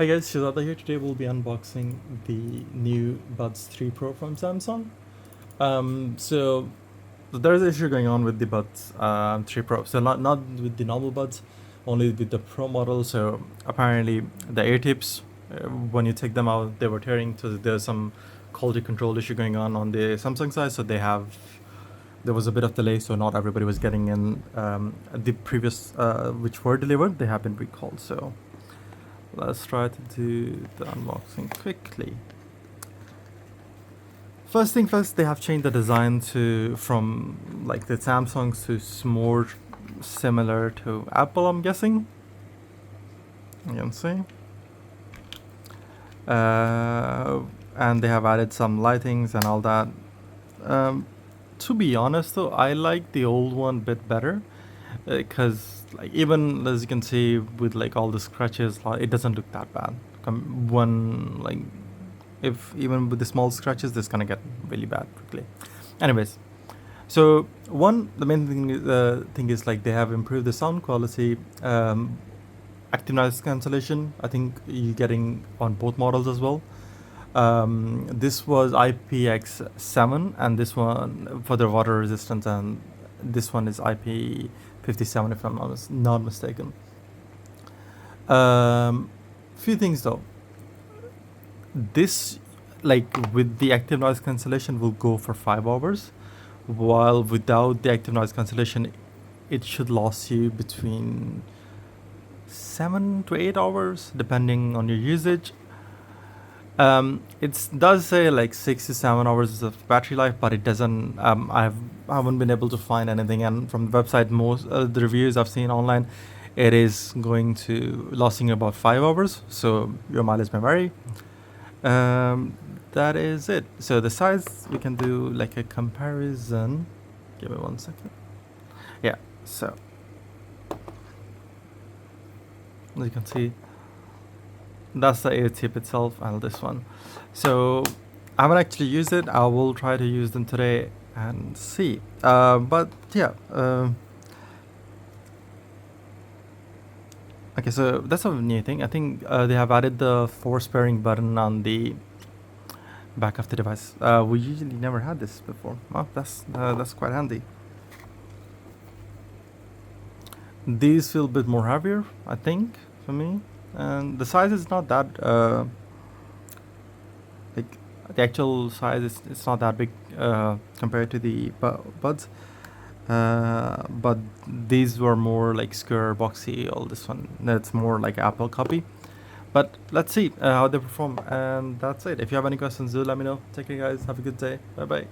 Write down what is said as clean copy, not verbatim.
Hi guys, Shazada here. Today we'll be unboxing the new Buds 3 Pro from Samsung. So there's an issue going on with the Buds 3 Pro. So not with the normal Buds, only with the Pro model. So apparently the air tips, when you take them out, they were tearing. So there's some quality control issue going on the Samsung side. So there was a bit of delay. So not everybody was getting in the previous which were delivered. They have been recalled. So let's try to do the unboxing quickly. First thing first, they have changed the design from like the Samsungs to more similar to Apple, I'm guessing. You can see. And they have added some lightings and all that. To be honest though, I like the old one a bit better. Because like even as you can see with like all the scratches, it doesn't look that bad. If even with the small scratches, this gonna get really bad quickly. Anyways, so the main thing is like they have improved the sound quality, active noise cancellation. I think you're getting on both models as well. This was IPX7 and this one for the water resistance, and this one is IP57 if I'm not mistaken. Few things though. This, like with the active noise cancellation, will go for 5 hours, while without the active noise cancellation it should last you between 7 to 8 hours depending on your usage. It does say like 6 to 7 hours of battery life, but it doesn't. I haven't been able to find anything, and from the website, most the reviews I've seen online, it is going to lasting about 5 hours. So your mileage may vary. That is it. So the size, we can do like a comparison. Give me 1 second. Yeah. So as you can see, that's the air tip itself and this one. So I haven't actually used it. I will try to use them today and see. But yeah. Okay, so that's a new thing. I think they have added the force pairing button on the back of the device. We usually never had this before. Well, that's quite handy. These feel a bit more heavier, I think, for me. And the size is not that like the actual size is it's not that big compared to the Buds, but these were more like square boxy. All this one, that's more like Apple copy. But let's see how they perform, and that's it. If you have any questions, do let me know. Take care guys, have a good day. Bye bye.